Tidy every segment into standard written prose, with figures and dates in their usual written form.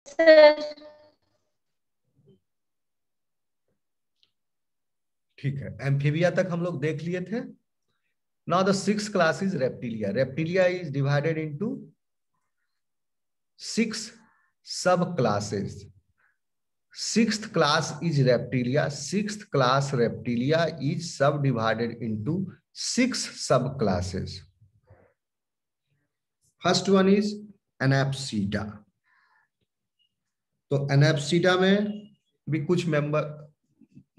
Sir. ठीक है, amphibia तक हम लोग देख लिए थे। Now the six class is reptilia. Reptilia is divided into six सब classes. Sixth class is reptilia. Sixth class reptilia is subdivided into six subclasses. First one is Anapsida. तो एनाप्सीडा में भी कुछ मेंबर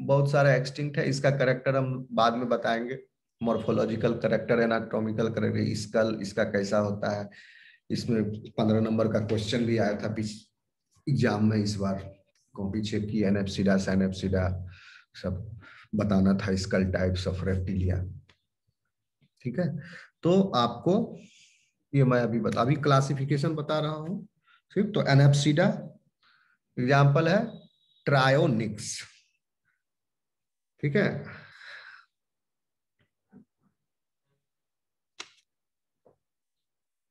बहुत सारा एक्सटिंक्ट है। इसका करेक्टर हम बाद में बताएंगे। Morphological character, anatomical character, skull इसका कैसा होता है। इसमें 15 नंबर का क्वेश्चन भी आया था एग्जाम में इस बार। कॉपी चेक की, एनेप्सिडा सैनेप्सिडा सब बताना था, स्कल टाइप्स ऑफ रेप्टिलिया। ठीक है, तो आपको ये मैं अभी क्लासिफिकेशन बता रहा हूं। ठीक, तो एनेप्सिडा एग्जाम्पल है ट्रायोनिक्स। ठीक है,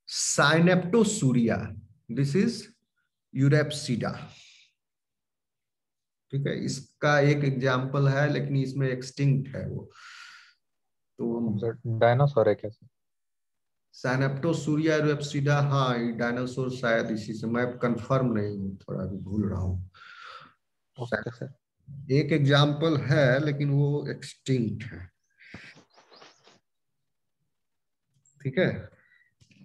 साइनेप्टोसूरिया, दिस इज यूरेप्सिडा। ठीक है, इसका एक एग्जाम्पल है लेकिन इसमें एक्सटिंक्ट है वो। तो डायनासोर है क्या सर? साइनेप्टोसूरिया यूरेप्सिडा, हाँ ये डायनासोर शायद इसी से, मैं कंफर्म नहीं हूँ, थोड़ा भी भूल रहा हूँ। Okay sir. एक एग्जाम्पल है लेकिन वो एक्सटिंक्ट है। ठीक है,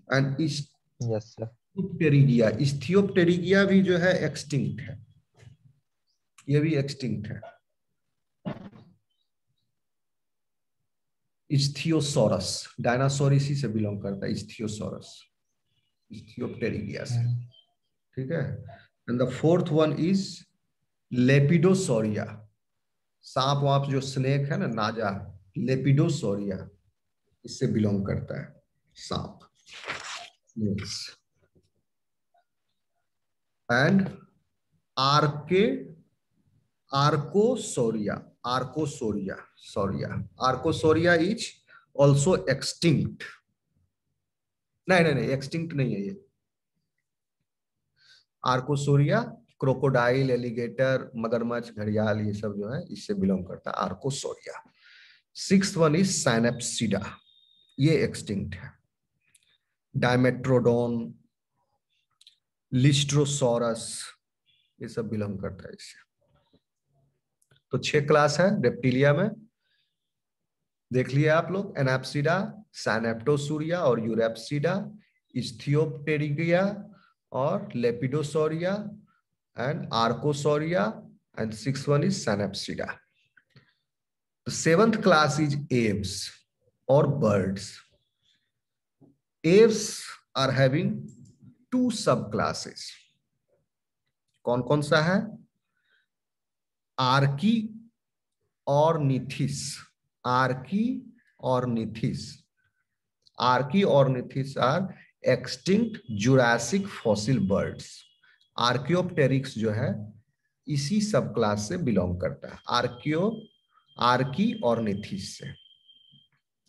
एंड यस सर। इस्थियोप्टेरिगिया, इस्थियोप्टेरिगिया भी जो है एक्सटिंक्ट है, ये भी एक्सटिंक्ट है। इस्थियोसोरस, डायनासोर इसी से बिलोंग करता है, इस्थियोसोरस, इस्थियोप्टेरिगिया से। ठीक है, and the fourth one is Lepidosauria. सांप वाप जो स्नेक है ना, नाजा, लेपिडोसोरिया इससे बिलोंग करता है सांप। And archo Archosauria, Archosauria, sauria, Archosauria is also extinct. नहीं नहीं नहीं, एक्सटिंक्ट नहीं है ये। आर्कोसोरिया क्रोकोडाइल, एलिगेटर, मगरमच्छ, घड़ियाल ये सब जो है इससे बिलोंग करता है, आर्कोसोरिया। सिक्स्थ वन इज साइनेप्सिडा, ये एक्सटिंक्ट है। डायमेट्रोडोन, लिस्ट्रोसोरस ये सब बिलोंग करता है इससे। तो 6 क्लास है रेप्टिलिया में, देख लिया आप लोग। एनाप्सिडा, साइनेप्टोसूरिया और यूरेप्सिडा, इस्थियोप्टेरिगिया और Lepidosauria and Archosauria, and six one is Synapsida. The seventh class is aves or birds. Aves are having two subclasses. कौन कौन सा है? आर्की और निथिस। आर्की और निथिस, Archaeornithes are extinct Jurassic fossil birds. Archaeopteryx जो है इसी सब क्लास से बिलोंग करता है, आर्की और निथिस से।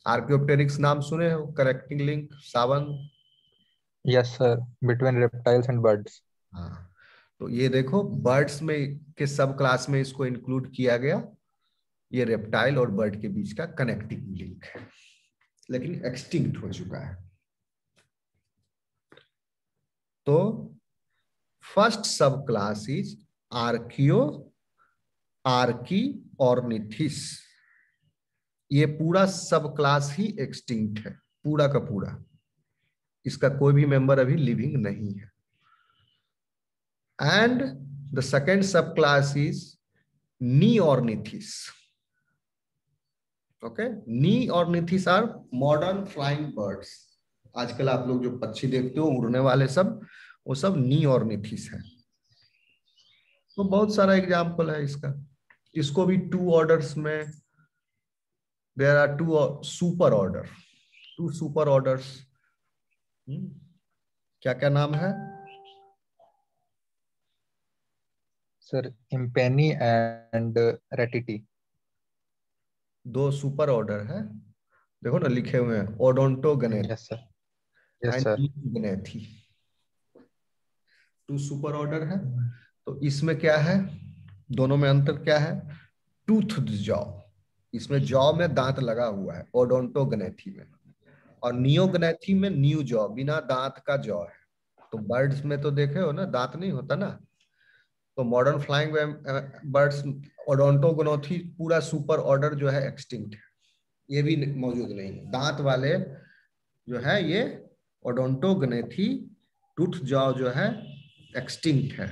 आर्कियोप्टेरिक्स नाम सुने हो? Correcting link Sawan. Yes sir, between reptiles and birds. हाँ, तो ये देखो बर्ड्स में के सब क्लास में इसको इंक्लूड किया गया। ये रेप्टाइल और बर्ड के बीच का कनेक्टिंग लिंक है, लेकिन एक्सटिंक्ट हो चुका है। तो फर्स्ट सब क्लास इज आर्कियो, आर्की और निथिस। ये पूरा सब क्लास ही एक्सटिंक्ट है, पूरा का पूरा। इसका कोई भी मेंबर अभी लिविंग नहीं है। And the second sub class is Neornithes. Okay, Neornithes are modern flying birds. आजकल आप लोग जो पक्षी देखते हो उड़ने वाले सब, वो सब नीऑर्निथिस है। तो बहुत सारा एग्जाम्पल है इसका। इसको भी टू ऑर्डर्स में, there are two super order, two super orders. क्या क्या नाम है सर? इम्पेनी एंड रेटिटी। दो सुपर ऑर्डर है, देखो ना लिखे हुए हैं, Odontognathae yes sir. Yes and sir. Eugnathae. 2 super order है। तो इसमें क्या है, दोनों में अंतर क्या है, टूथ जॉ, इसमें जॉ में दांत लगा हुआ है ओडोंटोग्नेथी में, और नियोग्नेथी में न्यू जॉ, बिना दांत का जॉ है। तो बर्ड्स में तो देखे हो ना, दांत नहीं होता ना। तो मॉडर्न फ्लाइंग बर्ड्स ओडोंटोग्नेथी पूरा सुपर ऑर्डर जो है एक्सटिंक्ट है, ये भी मौजूद नहीं है। दांत वाले जो है ये ओडोंटोग्नेथी टूथ जॉ जो है एक्सटिंक्ट है।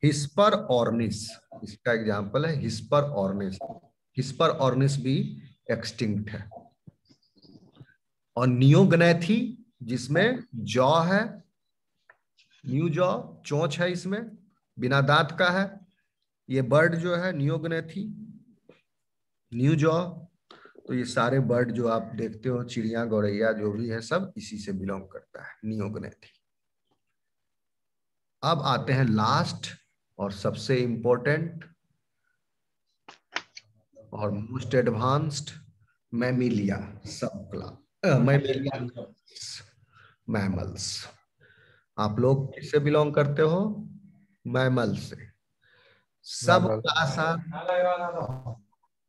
हिस्पर ऑर्निस इसका एग्जांपल है, हिस्पर ऑर्निस। हिस्पर ऑर्निस भी एक्सटिंक्ट है। और नियोग्नेथी जिसमें जॉ है, न्यू जॉ, चोंच है इसमें, बिना दांत का है, ये बर्ड जो है नियोग्नेथी न्यू जॉ। तो ये सारे बर्ड जो आप देखते हो, चिड़िया गौरैया जो भी है, सब इसी से बिलोंग करता है, नियोग्नेथी। अब आते हैं लास्ट और सबसे इंपॉर्टेंट और most advanced, mammalia sub class, mammalia mammals. आप लोग किससे बिलोंग करते हो, मैमल से। Sub mammal. Class are,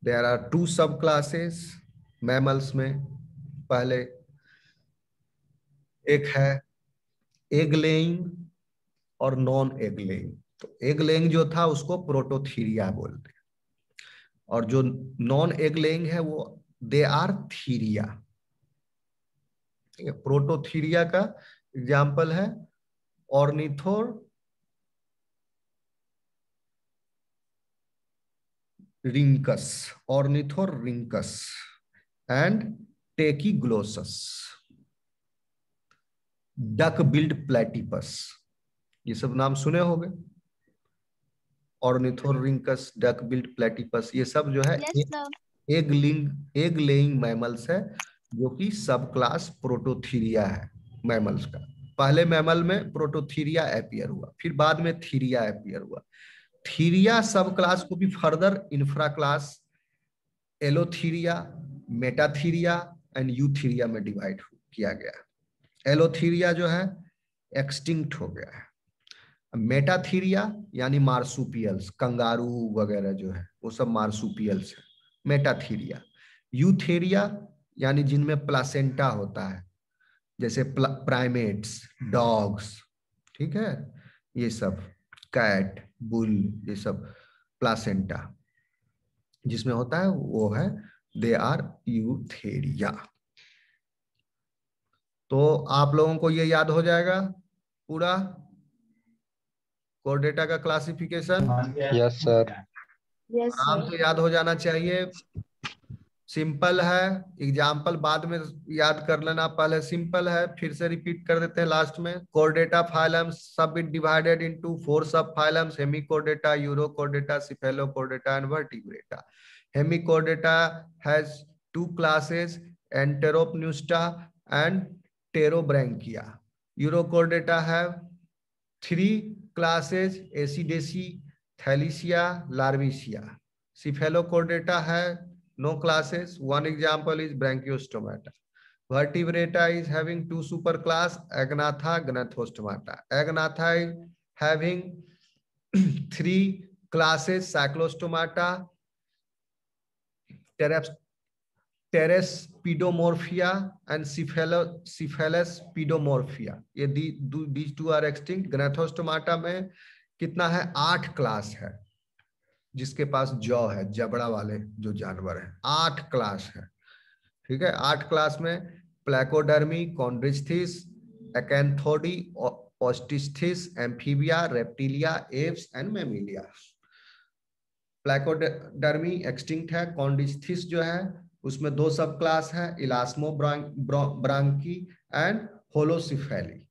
there are 2 sub classes mammals में। पहले एक है एग लेइंग और नॉन एग लेइंग। तो एग लेइंग जो था उसको प्रोटोथीरिया बोलते हैं, और जो नॉन एग लेइंग है वो दे आर थीरिया। प्रोटोथीरिया का एग्जाम्पल है ऑर्निथोर रिंकस, ऑर्निथोर रिंकस एंड टेकीग्लोसस, डक बिल्ड प्लेटिपस, ये सब नाम सुने होंगे। ऑर्निथोरिंकस, डक बिल्ड प्लेटिपस, ये सब जो है एग लेइंग मैमल्स है, जो कि सब क्लास प्रोटोथीरिया है मैमल्स का। पहले मैमल में प्रोटोथीरिया अपीयर हुआ, फिर बाद में थीरिया अपीयर हुआ। थीरिया सब क्लास को भी further infra class Allotheria, Metatheria and Eutheria में डिवाइड किया गया। एलोथीरिया जो है एक्सटिंक्ट हो गया है। मेटाथीरिया यानी मार्सुपियल्स, कंगारू वगैरह जो है वो सब मार्सुपियल्स है, मेटाथीरिया। यूथेरिया यानी जिनमें प्लासेंटा होता है, जैसे प्राइमेट्स, डॉग्स, ठीक है, ये सब, कैट, बुल, ये सब प्लासेंटा जिसमें होता है वो है, दे आर यूथेरिया। तो आप लोगों को ये याद हो जाएगा पूरा कोर्डेटा का क्लासिफिकेशन। Yes sir. आराम से याद हो जाना चाहिए, सिंपल है। एग्जाम्पल बाद में याद कर लेना, पहले सिंपल है, फिर से रिपीट कर देते हैं लास्ट में। Chordata phylums sub divided into 4 sub phylums, Hemichordata, Urochordata, Cephalochordata and Vertebrata. Hemichordata has 2 classes, Enteropneusta and Pterobranchia. Urochordata have 3 classes, Ascidiacea, Thaliacea, Larvacea. Cephalochordata have no classes. One example is Branchiostomata. Vertebrata is having 2 superclass, Agnatha, Gnathostomata. Agnatha is having 3 classes, Cyclostomata, Pterospidomorphia and Cephalospidomorphia. ये these 2 are extinct. Gnathostomata में कितना है, 8 class है, जिसके पास jaw है, जबड़ा वाले जो जानवर हैं, 8 क्लास है, ठीक है। 8 क्लास में Placodermi, Chondrichthyes, Acanthodii, Osteichthyes, Amphibia, Reptilia, Aves and Mammalia. Placodermi extinct है। कॉन्ड्रिस्थीस जो है उसमें 2 सब क्लास है, इलास्मो ब्रांकी एंड होलोसिफेली।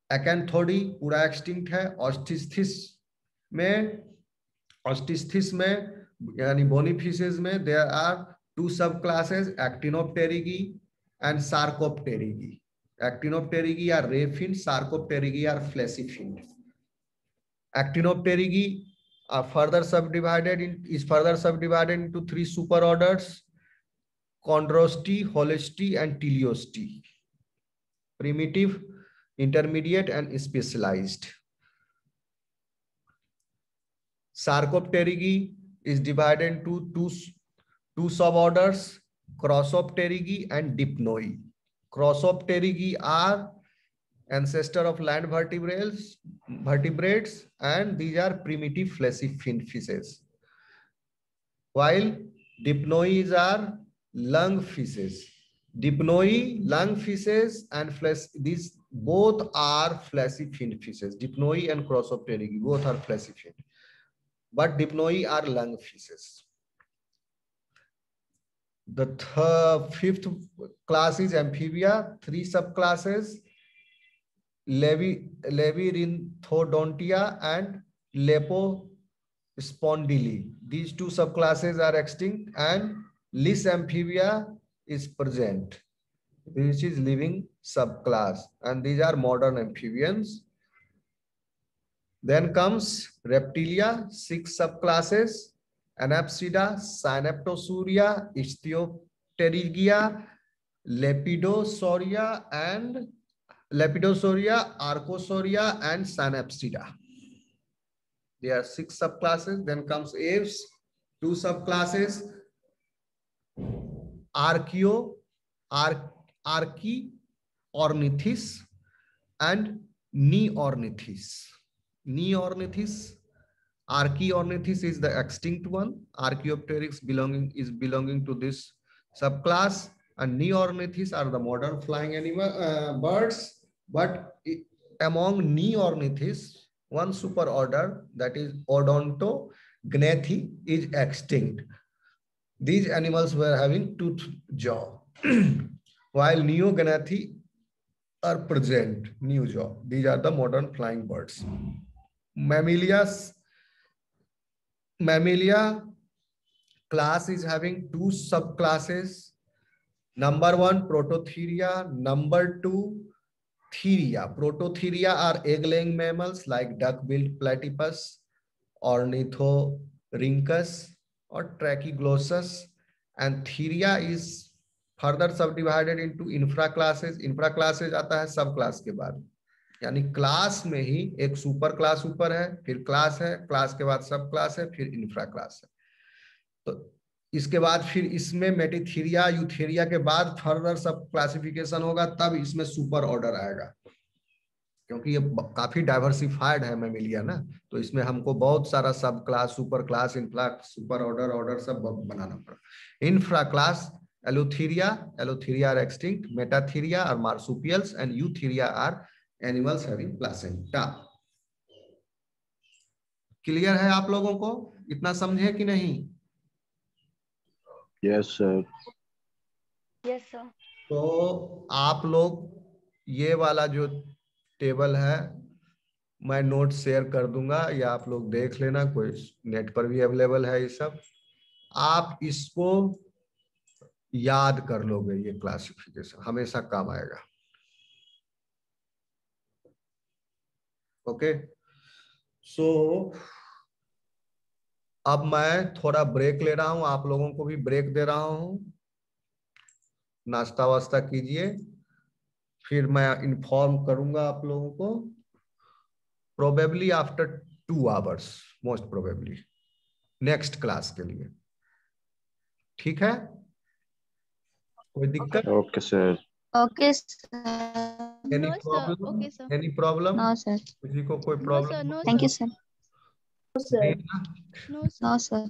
एकैंथोडी पूरा एक्सटिंक्ट है। ऑस्टिस्थीस में यानी बोनीफिशेस में there are 2 sub classes, Actinopterygii and Sarcopterygii. Actinopterygii are ray fin, Sarcopterygii are fleshy fin. Actinopterygii are further subdivided into 3 superorders, Chondrosty, Holosty and Teleosty. primitive, intermediate, and specialized. Sarcopterygi is divided into two suborders, Crossopterygi and Dipnoi. Crossopterygi are ancestor of land vertebrates, and these are primitive fleshy fin fishes. While Dipnoi are lung fishes. Dipnoi, lung fishes, and flesh, these both are fleshy fin fishes. Dipnoi and Crossopterygi, both are fleshy fin. But Dipnoi are lung fishes. The fifth class is Amphibia, 3 subclasses, Labyrinthodontia and Lepospondyle. These 2 subclasses are extinct, and Lis amphibia is present. This is living subclass, and these are modern amphibians. Then comes Reptilia, 6 subclasses, Anapsida, Synaptosauria, Ichthyopterygia, Lepidosauria, Archosauria, and Synapsida. There are 6 subclasses. Then comes aves, 2 subclasses, Archaeornithis and Neornithis. Archaeornithis is the extinct one. Archaeopteryx belonging to this subclass, and Neornithis are the modern flying birds. But among Neornithis, one superorder, that is Odontognathi, is extinct. These animals were having toothed jaw, while Neognathi are present, new jaw. These are the modern flying birds. Mammalia class is having 2 subclasses. Number 1, Prototheria. Number 2, Theria. Prototheria are egg-laying mammals like duck-billed platypus, Ornithorhynchus, or Trachyglossus. And Theria is further subdivided into infraclasses. Infraclasses आता है सब class के बाद, यानी class में ही एक super class ऊपर है, फिर क्लास है, क्लास के बाद सब क्लास है, फिर इंफ्रा क्लास है. तो इसके बाद फिर इसमें मेटिथीरिया, यूथेरिया के बाद फर्दर सब क्लासिफिकेशन होगा, तब इसमें सुपर ऑर्डर आएगा, क्योंकि ये काफी डाइवर्सिफाइड है मैमिलिया ना. तो इसमें हमको बहुत सारा सब class, super class, infra, super order सब बनाना पड़ा. Infra class Allotheria are extinct, Metatheria are marsupials, and Eutheria are animals having placenta. Clear है आप लोगों को? इतना समझे कि नहीं? Yes sir. Yes sir. तो आप लोग ये वाला जो टेबल है मैं नोट शेयर कर दूंगा, या आप लोग देख लेना, कोई नेट पर भी अवेलेबल है ये सब. आप इसको याद कर लोगे, ये क्लासिफिकेशन हमेशा काम आएगा. ओके, सो अब मैं थोड़ा ब्रेक ले रहा हूं, आप लोगों को भी ब्रेक दे रहा हूं. नाश्ता वास्ता कीजिए, फिर मैं इन्फॉर्म करूंगा आप लोगों को, probably after 2 hours, most probably next class के लिए. ठीक है? कोई दिक्कत? Okay sir. Okay sir. Any problem? Any problem? No sir. किसी को कोई problem? Thank you sir. No sir.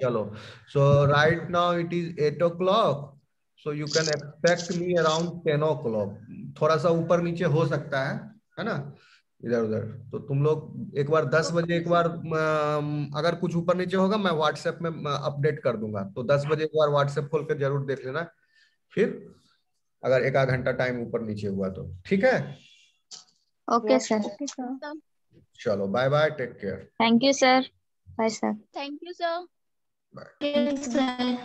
चलो, so right now it is 8 o'clock, so you can expect me around 10 o'clock. थोड़ा सा ऊपर नीचे हो सकता है ना, इधर उधर. तो तुम लोग एक बार 10 बजे, एक बार अगर कुछ ऊपर नीचे होगा मैं व्हाट्सएप में अपडेट कर दूंगा, तो 10 बजे एक बार व्हाट्सएप खोल के जरूर देख लेना. फिर अगर 1 आध घंटा टाइम ऊपर नीचे हुआ तो ठीक है. Okay sir. चलो, bye bye, take care. Thank you sir. Bye sir. Thank you, sir. Bye. Yes, sir.